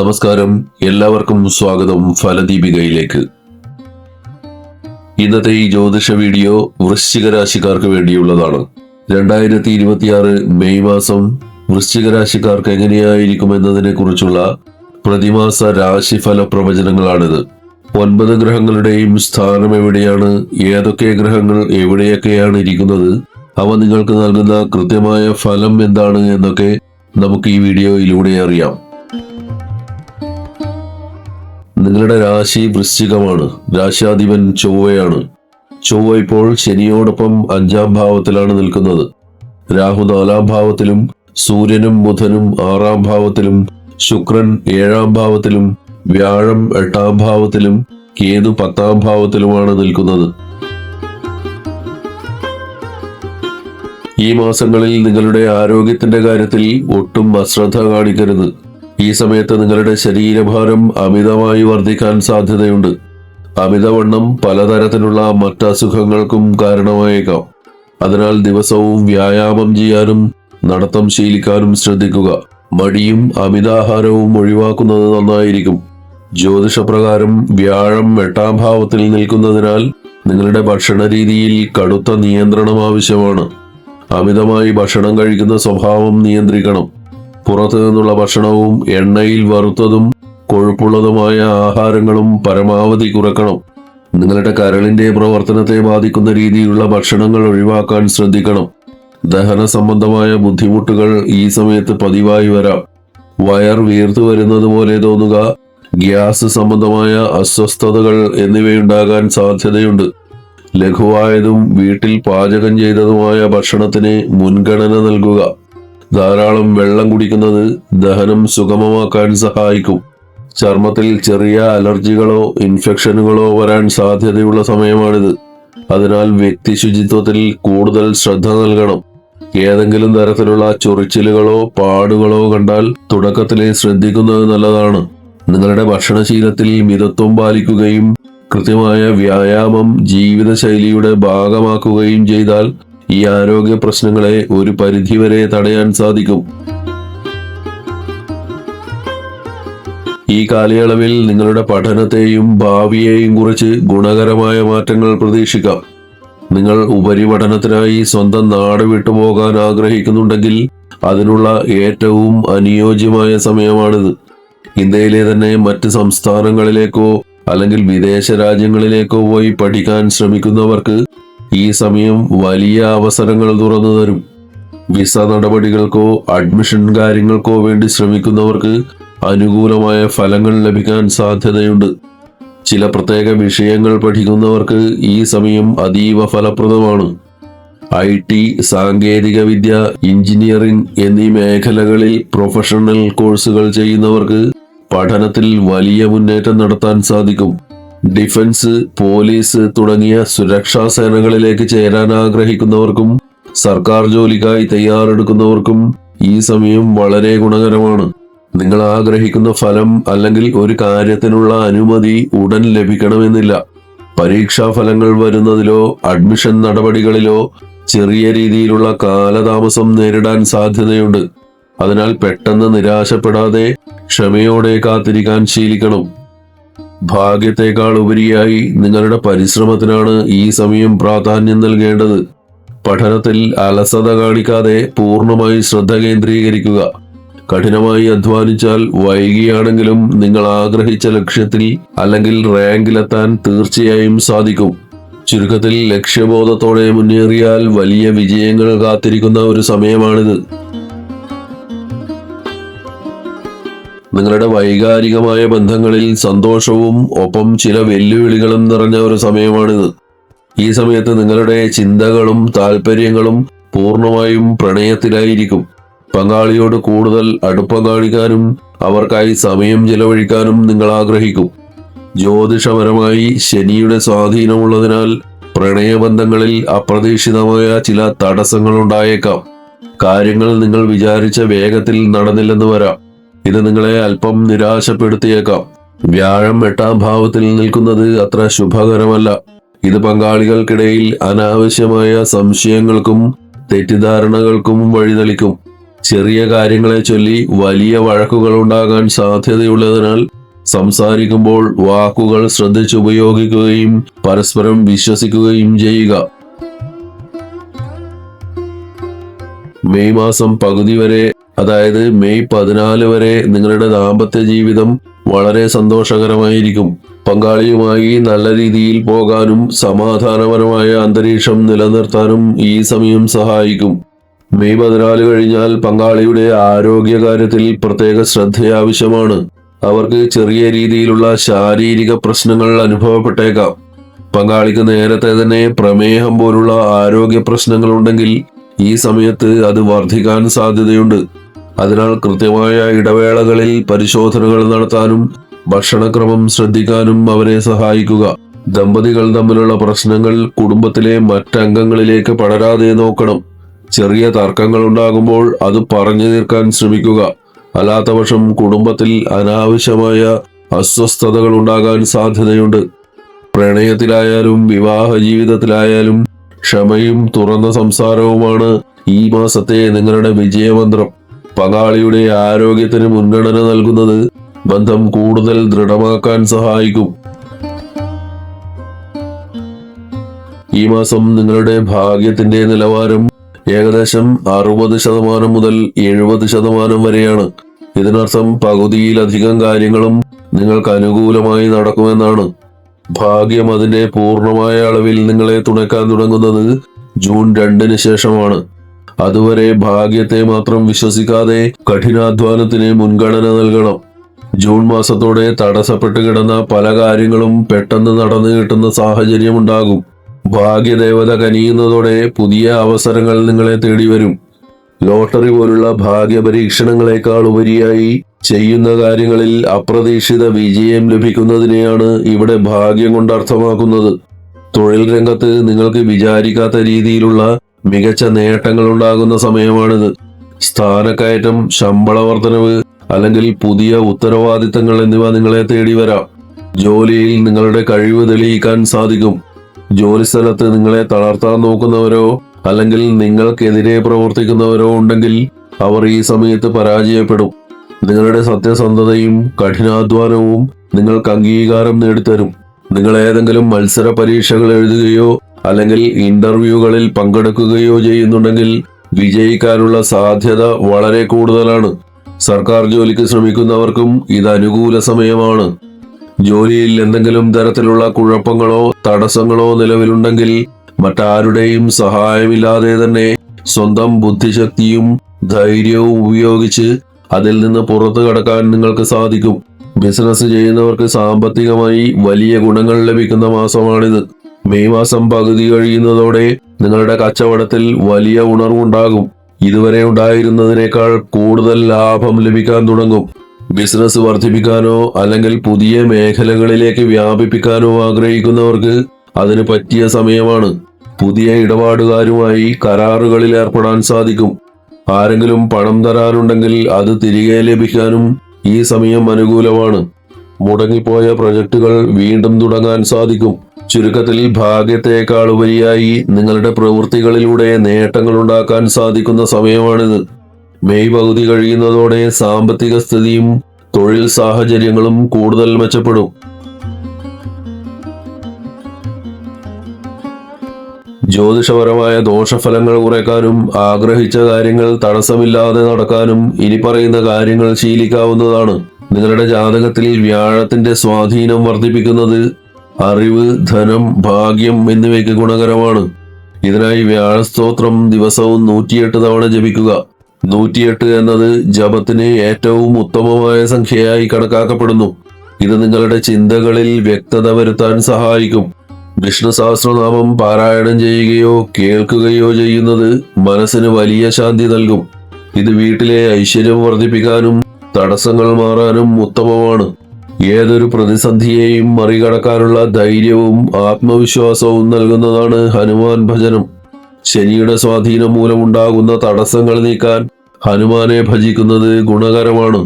നമസ്കാരം, എല്ലാവർക്കും സ്വാഗതം ഫലദീപികയിലേക്ക്. ഇന്നത്തെ ഈ ജ്യോതിഷ വീഡിയോ വൃശ്ചിക രാശിക്കാർക്ക് വേണ്ടിയുള്ളതാണ്. 2026 മെയ് മാസം വൃശ്ചിക രാശിക്കാർക്ക് എങ്ങനെയായിരിക്കും എന്നതിനെ കുറിച്ചുള്ള പ്രതിമാസ രാശിഫല പ്രവചനങ്ങളാണിത്. 9 ഗ്രഹങ്ങളുടെയും സ്ഥാനം എവിടെയാണ്, ഏതൊക്കെ ഗ്രഹങ്ങൾ എവിടെയൊക്കെയാണ് ഇരിക്കുന്നത്, അവ നിങ്ങൾക്ക് നൽകുന്ന കൃത്യമായ ഫലം എന്താണ് എന്നൊക്കെ നമുക്ക് ഈ വീഡിയോയിലൂടെ അറിയാം. നിങ്ങളുടെ രാശി വൃശ്ചികമാണ്. രാശാധിപൻ ചൊവ്വയാണ്. ചൊവ്വ ഇപ്പോൾ ശനിയോടൊപ്പം 5ാം ഭാവത്തിലാണ് നിൽക്കുന്നത്. രാഹു 4ാം ഭാവത്തിലും സൂര്യനും ബുധനും 6ാം ഭാവത്തിലും ശുക്രൻ 7ാം ഭാവത്തിലും വ്യാഴം 8ാം ഭാവത്തിലും കേതു 10ാം ഭാവത്തിലുമാണ് നിൽക്കുന്നത്. ഈ മാസങ്ങളിൽ നിങ്ങളുടെ ആരോഗ്യത്തിന്റെ കാര്യത്തിൽ ഒട്ടും അശ്രദ്ധ കാണിക്കരുത്. ഈ സമയത്ത് നിങ്ങളുടെ ശരീരഭാരം അമിതമായി വർദ്ധിക്കാൻ സാധ്യതയുണ്ട്. അമിതവണ്ണം പലതരത്തിലുള്ള മറ്റസുഖങ്ങൾക്കും കാരണമായേക്കാം. അതിനാൽ ദിവസവും വ്യായാമം ചെയ്യാനും നടത്തം ശീലിക്കാനും ശ്രദ്ധിക്കുക. മടിയും അമിതാഹാരവും ഒഴിവാക്കുന്നത് നന്നായിരിക്കും. ജ്യോതിഷപ്രകാരം വ്യാഴം 8ാം ഭാവത്തിൽ നിൽക്കുന്നതിനാൽ നിങ്ങളുടെ ഭക്ഷണ രീതിയിൽ കടുത്ത നിയന്ത്രണം ആവശ്യമാണ്. അമിതമായി ഭക്ഷണം കഴിക്കുന്ന സ്വഭാവം നിയന്ത്രിക്കണം. പുറത്തു നിന്നുള്ള ഭക്ഷണവും എണ്ണയിൽ വറുത്തതും കൊഴുപ്പുള്ളതുമായ ആഹാരങ്ങളും പരമാവധി കുറക്കണം. നിങ്ങളുടെ കരളിന്റെ പ്രവർത്തനത്തെ ബാധിക്കുന്ന രീതിയിലുള്ള ഭക്ഷണങ്ങൾ ഒഴിവാക്കാൻ ശ്രദ്ധിക്കണം. ദഹന സംബന്ധമായ ബുദ്ധിമുട്ടുകൾ ഈ സമയത്ത് പതിവായി വരാം. വയർ വീർത്തു വരുന്നത് പോലെ തോന്നുക, ഗ്യാസ് സംബന്ധമായ അസ്വസ്ഥതകൾ എന്നിവയുണ്ടാകാൻ സാധ്യതയുണ്ട്. ലഘുവായതും വീട്ടിൽ പാചകം ചെയ്തതുമായ ഭക്ഷണത്തിന് മുൻഗണന നൽകുക. ധാരാളം വെള്ളം കുടിക്കുന്നത് ദഹനം സുഗമമാക്കാൻ സഹായിക്കും. ചർമ്മത്തിൽ ചെറിയ അലർജികളോ ഇൻഫെക്ഷനുകളോ വരാൻ സാധ്യതയുള്ള സമയമാണിത്. അതിനാൽ വ്യക്തി ശുചിത്വത്തിൽ കൂടുതൽ ശ്രദ്ധ നൽകണം. ഏതെങ്കിലും തരത്തിലുള്ള ചൊറിച്ചിലുകളോ പാടുകളോ കണ്ടാൽ തുടക്കത്തിലെ ശ്രദ്ധിക്കുന്നത് നല്ലതാണ്. നിങ്ങളുടെ ഭക്ഷണശീലത്തിൽ മിതത്വം പാലിക്കുകയും കൃത്യമായ വ്യായാമം ജീവിതശൈലിയുടെ ഭാഗമാക്കുകയും ചെയ്താൽ ഈ ആരോഗ്യ പ്രശ്നങ്ങളെ ഒരു പരിധിവരെ തടയാൻ സാധിക്കും. ഈ കാലയളവിൽ നിങ്ങളുടെ പഠനത്തെയും ഭാവിയെയും കുറിച്ച് ഗുണകരമായ മാറ്റങ്ങൾ പ്രതീക്ഷിക്കാം. നിങ്ങൾ ഉപരിപഠനത്തിനായി സ്വന്തം നാട് വിട്ടുപോകാൻ ആഗ്രഹിക്കുന്നുണ്ടെങ്കിൽ അതിനുള്ള ഏറ്റവും അനുയോജ്യമായ സമയമാണിത്. ഇന്ത്യയിലെ തന്നെ മറ്റ് സംസ്ഥാനങ്ങളിലേക്കോ അല്ലെങ്കിൽ വിദേശ രാജ്യങ്ങളിലേക്കോ പോയി പഠിക്കാൻ ശ്രമിക്കുന്നവർക്ക് ഈ സമയം വലിയ അവസരങ്ങൾ തുറന്നു തരും. വിസ നടപടികൾക്കോ അഡ്മിഷൻ കാര്യങ്ങൾക്കോ വേണ്ടി ശ്രമിക്കുന്നവർക്ക് അനുകൂലമായ ഫലങ്ങൾ ലഭിക്കാൻ സാധ്യതയുണ്ട്. ചില പ്രത്യേക വിഷയങ്ങൾ പഠിക്കുന്നവർക്ക് ഈ സമയം അതീവ ഫലപ്രദമാണ്. IT, സാങ്കേതിക വിദ്യ, എഞ്ചിനീയറിംഗ് എന്നീ മേഖലകളിൽ പ്രൊഫഷണൽ കോഴ്സുകൾ ചെയ്യുന്നവർക്ക് പഠനത്തിൽ വലിയ മുന്നേറ്റം നടത്താൻ സാധിക്കും. ഡിഫൻസ്, പോലീസ് തുടങ്ങിയ സുരക്ഷാ സേനകളിലേക്ക് ചേരാൻ ആഗ്രഹിക്കുന്നവർക്കും സർക്കാർ ജോലിക്കായി തയ്യാറെടുക്കുന്നവർക്കും ഈ സമയം വളരെ ഗുണകരമാണ്. നിങ്ങൾ ആഗ്രഹിക്കുന്ന ഫലം അല്ലെങ്കിൽ ഒരു കാര്യത്തിനുള്ള അനുമതി ഉടൻ ലഭിക്കണമെന്നില്ല. പരീക്ഷാ ഫലങ്ങൾ വരുന്നതിലോ അഡ്മിഷൻ നടപടികളിലോ ചെറിയ രീതിയിലുള്ള കാലതാമസം നേരിടാൻ സാധ്യതയുണ്ട്. അതിനാൽ പെട്ടെന്ന് നിരാശപ്പെടാതെ ക്ഷമയോടെ കാത്തിരിക്കാൻ ശീലിക്കണം. ഭാഗ്യത്തെക്കാൾ ഉപരിയായി നിങ്ങളുടെ പരിശ്രമത്തിനാണ് ഈ സമയം പ്രാധാന്യം നൽകേണ്ടത്. പഠനത്തിൽ അലസത കാണിക്കാതെ പൂർണ്ണമായി ശ്രദ്ധ കേന്ദ്രീകരിക്കുക. കഠിനമായി അധ്വാനിച്ചാൽ വൈകിയാണെങ്കിലും നിങ്ങൾ ആഗ്രഹിച്ച ലക്ഷ്യത്തിൽ അല്ലെങ്കിൽ റാങ്കിലെത്താൻ തീർച്ചയായും സാധിക്കും. ചുരുക്കത്തിൽ ലക്ഷ്യബോധത്തോടെ മുന്നേറിയാൽ വലിയ വിജയങ്ങൾ കാത്തിരിക്കുന്ന ഒരു സമയമാണിത്. നിങ്ങളുടെ വൈകാരികമായ ബന്ധങ്ങളിൽ സന്തോഷവും ഒപ്പം ചില വെല്ലുവിളികളും നിറഞ്ഞ ഒരു സമയമാണിത്. ഈ സമയത്ത് നിങ്ങളുടെ ചിന്തകളും താല്പര്യങ്ങളും പൂർണ്ണമായും പ്രണയത്തിലായിരിക്കും. പങ്കാളിയോട് കൂടുതൽ അടുപ്പം കാണിക്കാനും അവർക്കായി സമയം ചെലവഴിക്കാനും നിങ്ങൾ ആഗ്രഹിക്കും. ജ്യോതിഷപരമായി ശനിയുടെ സ്വാധീനമുള്ളതിനാൽ പ്രണയബന്ധങ്ങളിൽ അപ്രതീക്ഷിതമായ ചില തടസ്സങ്ങൾ ഉണ്ടായേക്കാം. കാര്യങ്ങൾ നിങ്ങൾ വിചാരിച്ച വേഗത്തിൽ നടന്നില്ലെന്ന് വരാം. ഇത് നിങ്ങളെ അല്പം നിരാശപ്പെടുത്തിയേക്കാം. വ്യാഴം 8ാം ഭാവത്തിൽ നിൽക്കുന്നത് അത്ര ശുഭകരമല്ല. ഇത് പങ്കാളികൾക്കിടയിൽ അനാവശ്യമായ സംശയങ്ങൾക്കും തെറ്റിദ്ധാരണകൾക്കും വഴിതെളിക്കും. ചെറിയ കാര്യങ്ങളെ ചൊല്ലി വലിയ വഴക്കുകൾ ഉണ്ടാകാൻ സാധ്യതയുള്ളതിനാൽ സംസാരിക്കുമ്പോൾ വാക്കുകൾ ശ്രദ്ധിച്ചുപയോഗിക്കുകയും പരസ്പരം വിശ്വസിക്കുകയും ചെയ്യുക. മെയ് മാസം പകുതി വരെ, അതായത് മെയ് 14 വരെ നിങ്ങളുടെ ദാമ്പത്യ ജീവിതം വളരെ സന്തോഷകരമായിരിക്കും. പങ്കാളിയുമായി നല്ല രീതിയിൽ പോകാനും സമാധാനപരമായ അന്തരീക്ഷം നിലനിർത്താനും ഈ സമയം സഹായിക്കും. മെയ് 14 കഴിഞ്ഞാൽ പങ്കാളിയുടെ ആരോഗ്യകാര്യത്തിൽ പ്രത്യേക ശ്രദ്ധ ആവശ്യമാണ്. അവർക്ക് ചെറിയ രീതിയിലുള്ള ശാരീരിക പ്രശ്നങ്ങൾ അനുഭവപ്പെട്ടേക്കാം. പങ്കാളിക്ക് നേരത്തെ തന്നെ പ്രമേഹം പോലുള്ള ആരോഗ്യ പ്രശ്നങ്ങൾ ഉണ്ടെങ്കിൽ ഈ സമയത്ത് അത് വർദ്ധിക്കാൻ സാധ്യതയുണ്ട്. അതിനാൽ കൃത്യമായ ഇടവേളകളിൽ പരിശോധനകൾ നടത്താനും ഭക്ഷണക്രമം ശ്രദ്ധിക്കാനും അവരെ സഹായിക്കുക. ദമ്പതികൾ തമ്മിലുള്ള പ്രശ്നങ്ങൾ കുടുംബത്തിലെ മറ്റംഗങ്ങളിലേക്ക് പടരാതെ നോക്കണം. ചെറിയ തർക്കങ്ങൾ ഉണ്ടാകുമ്പോൾ അത് പറഞ്ഞു തീർക്കാൻ ശ്രമിക്കുക. അല്ലാത്തപക്ഷം കുടുംബത്തിൽ അനാവശ്യമായ അസ്വസ്ഥതകൾ ഉണ്ടാകാൻ സാധ്യതയുണ്ട്. പ്രണയത്തിലായാലും വിവാഹ ജീവിതത്തിലായാലും ക്ഷമയും തുറന്ന സംസാരവുമാണ് ഈ മാസത്തെ നിങ്ങളുടെ വിജയമന്ത്രം. പങ്കാളിയുടെ ആരോഗ്യത്തിന് മുൻഗണന നൽകുന്നത് ബന്ധം കൂടുതൽ ദൃഢമാക്കാൻ സഹായിക്കും. ഈ മാസം നിങ്ങളുടെ ഭാഗ്യത്തിന്റെ നിലവാരം ഏകദേശം 60% മുതൽ 70% വരെയാണ്. ഇതിനർത്ഥം പകുതിയിലധികം കാര്യങ്ങളും നിങ്ങൾക്ക് അനുകൂലമായി നടക്കുമെന്നാണ്. ഭാഗ്യം അതിന്റെ പൂർണ്ണമായ അളവിൽ നിങ്ങളെ തുണയ്ക്കാൻ തുടങ്ങുന്നത് ജൂൺ 2 ശേഷമാണ്. അതുവരെ ഭാഗ്യത്തെ മാത്രം വിശ്വസിക്കാതെ കഠിനാധ്വാനത്തിന് മുൻഗണന നൽകണം. ജൂൺ മാസത്തോടെ തടസ്സപ്പെട്ട് കിടന്ന പല കാര്യങ്ങളും പെട്ടെന്ന് നടന്നു കിട്ടുന്ന സാഹചര്യം ഉണ്ടാകും. ഭാഗ്യദേവത കനിയുന്നതോടെ പുതിയ അവസരങ്ങൾ നിങ്ങളെ തേടി വരും. ലോട്ടറി പോലുള്ള ഭാഗ്യ പരീക്ഷണങ്ങളെക്കാൾ ഉപരിയായി ചെയ്യുന്ന കാര്യങ്ങളിൽ അപ്രതീക്ഷിത വിജയം ലഭിക്കുന്നതിനെയാണ് ഇവിടെ ഭാഗ്യം കൊണ്ട് അർത്ഥമാക്കുന്നത്. തൊഴിൽ രംഗത്ത് നിങ്ങൾക്ക് വിചാരിക്കാത്ത രീതിയിലുള്ള മികച്ച നേട്ടങ്ങൾ ഉണ്ടാകുന്ന സമയമാണിത്. സ്ഥാനക്കയറ്റം, ശമ്പള വർധനവ് അല്ലെങ്കിൽ പുതിയ ഉത്തരവാദിത്തങ്ങൾ എന്നിവ നിങ്ങളെ തേടി വരാം. ജോലിയിൽ നിങ്ങളുടെ കഴിവ് തെളിയിക്കാൻ സാധിക്കും. ജോലിസ്ഥലത്ത് നിങ്ങളെ തളർത്താൻ നോക്കുന്നവരോ അല്ലെങ്കിൽ നിങ്ങൾക്കെതിരെ പ്രവർത്തിക്കുന്നവരോ ഉണ്ടെങ്കിൽ അവർ ഈ സമയത്ത് പരാജയപ്പെടും. നിങ്ങളുടെ സത്യസന്ധതയും കഠിനാധ്വാനവും നിങ്ങൾക്ക് അംഗീകാരം നേടിത്തരും. നിങ്ങൾ ഏതെങ്കിലും മത്സര പരീക്ഷകൾ എഴുതുകയോ അല്ലെങ്കിൽ ഇന്റർവ്യൂകളിൽ പങ്കെടുക്കുകയോ ചെയ്യുന്നുണ്ടെങ്കിൽ വിജയിക്കാനുള്ള സാധ്യത വളരെ കൂടുതലാണ്. സർക്കാർ ജോലിക്ക് ശ്രമിക്കുന്നവർക്കും ഇത് അനുകൂല സമയമാണ്. ജോലിയിൽ എന്തെങ്കിലും തരത്തിലുള്ള കുഴപ്പങ്ങളോ തടസ്സങ്ങളോ നിലവിലുണ്ടെങ്കിൽ മറ്റാരുടെയും സഹായമില്ലാതെ തന്നെ സ്വന്തം ബുദ്ധിശക്തിയും ധൈര്യവും ഉപയോഗിച്ച് അതിൽ നിന്ന് പുറത്തു കടക്കാൻ നിങ്ങൾക്ക് സാധിക്കും. ബിസിനസ് ചെയ്യുന്നവർക്ക് സാമ്പത്തികമായി വലിയ ഗുണങ്ങൾ ലഭിക്കുന്ന മാസമാണിത്. മെയ് മാസം പകുതി കഴിയുന്നതോടെ നിങ്ങളുടെ കച്ചവടത്തിൽ വലിയ ഉണർവുണ്ടാകും. ഇതുവരെ ഉണ്ടായിരുന്നതിനേക്കാൾ കൂടുതൽ ലാഭം ലഭിക്കാൻ തുടങ്ങും. ബിസിനസ് വർദ്ധിപ്പിക്കാനോ അല്ലെങ്കിൽ പുതിയ മേഖലകളിലേക്ക് വ്യാപിപ്പിക്കാനോ ആഗ്രഹിക്കുന്നവർക്ക് അതിന് പറ്റിയ സമയമാണ്. പുതിയ ഇടപാടുകാരുമായി കരാറുകളിൽ ഏർപ്പെടാൻ സാധിക്കും. ആരെങ്കിലും പണം തരാനുണ്ടെങ്കിൽ അത് തിരികെ ലഭിക്കാനും ഈ സമയം അനുകൂലമാണ്. മുടങ്ങിപ്പോയ പ്രൊജക്ടുകൾ വീണ്ടും തുടങ്ങാൻ സാധിക്കും. ചുരുക്കത്തിൽ ഭാഗ്യത്തെക്കാൾ ഉപരിയായി നിങ്ങളുടെ പ്രവൃത്തികളിലൂടെ നേട്ടങ്ങൾ ഉണ്ടാക്കാൻ സാധിക്കുന്ന സമയമാണിത്. മെയ് പകുതി കഴിയുന്നതോടെ സാമ്പത്തിക സ്ഥിതിയും തൊഴിൽ സാഹചര്യങ്ങളും കൂടുതൽ മെച്ചപ്പെടും. ജ്യോതിഷപരമായ ദോഷഫലങ്ങൾ കുറയ്ക്കാനും ആഗ്രഹിച്ച കാര്യങ്ങൾ തടസ്സമില്ലാതെ നടക്കാനും ഇനി പറയുന്ന കാര്യങ്ങൾ ശീലിക്കാവുന്നതാണ്. നിങ്ങളുടെ ജാതകത്തിൽ വ്യാഴത്തിന്റെ സ്വാധീനം വർദ്ധിപ്പിക്കുന്നത് അറിവ്, ധനം, ഭാഗ്യം എന്നിവയ്ക്ക് ഗുണകരമാണ്. ഇതിനായി വ്യാഴസ്തോത്രം ദിവസവും 108 തവണ ജപിക്കുക. 108 എന്നത് ജപത്തിന് ഏറ്റവും ഉത്തമമായ സംഖ്യയായി കണക്കാക്കപ്പെടുന്നു. ഇത് നിങ്ങളുടെ ചിന്തകളിൽ വ്യക്തത വരുത്താൻ സഹായിക്കും. വിഷ്ണു സഹസ്രനാമം പാരായണം ചെയ്യുകയോ കേൾക്കുകയോ ചെയ്യുന്നത് മനസ്സിന് വലിയ ശാന്തി നൽകും. ഇത് വീട്ടിലെ ഐശ്വര്യം വർദ്ധിപ്പിക്കാനും തടസ്സങ്ങൾ മാറാനും ഉത്തമമാണ്. ഏതൊരു പ്രതിസന്ധിയെയും മറികടക്കാനുള്ള ധൈര്യവും ആത്മവിശ്വാസവും നൽകുന്നതാണ് ഹനുമാൻ ഭജനം. ശനിയുടെ സ്വാധീനം മൂലമുണ്ടാകുന്ന തടസ്സങ്ങൾ നീക്കാൻ ഹനുമാനെ ഭജിക്കുന്നത് ഗുണകരമാണ്.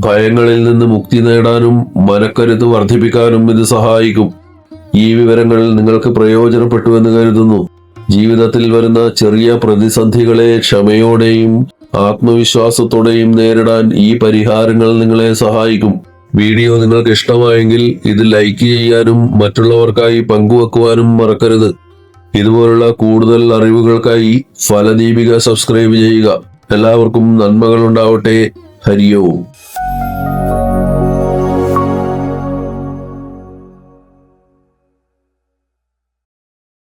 ഭയങ്ങളിൽ നിന്ന് മുക്തി നേടാനും മനക്കരുത്ത് വർദ്ധിപ്പിക്കാനും ഇത് സഹായിക്കും. ഈ വിവരങ്ങൾ നിങ്ങൾക്ക് പ്രയോജനപ്പെട്ടുവെന്ന് കരുതുന്നു. ജീവിതത്തിൽ വരുന്ന ചെറിയ പ്രതിസന്ധികളെ ക്ഷമയോടെയും ആത്മവിശ്വാസത്തോടെയും നേരിടാൻ ഈ പരിഹാരങ്ങൾ നിങ്ങളെ സഹായിക്കും. വീഡിയോ നിങ്ങൾക്ക് ഇഷ്ടമായെങ്കിൽ ഇത് ലൈക്ക് ചെയ്യാനും മറ്റുള്ളവർക്കായി പങ്കുവെക്കുവാനും മറക്കരുത്. ഇതുപോലുള്ള കൂടുതൽ അറിവുകൾക്കായി ഫലദീപിക സബ്സ്ക്രൈബ് ചെയ്യുക. എല്ലാവർക്കും നന്മകൾ ഉണ്ടാവട്ടെ. ഹരി ഓം.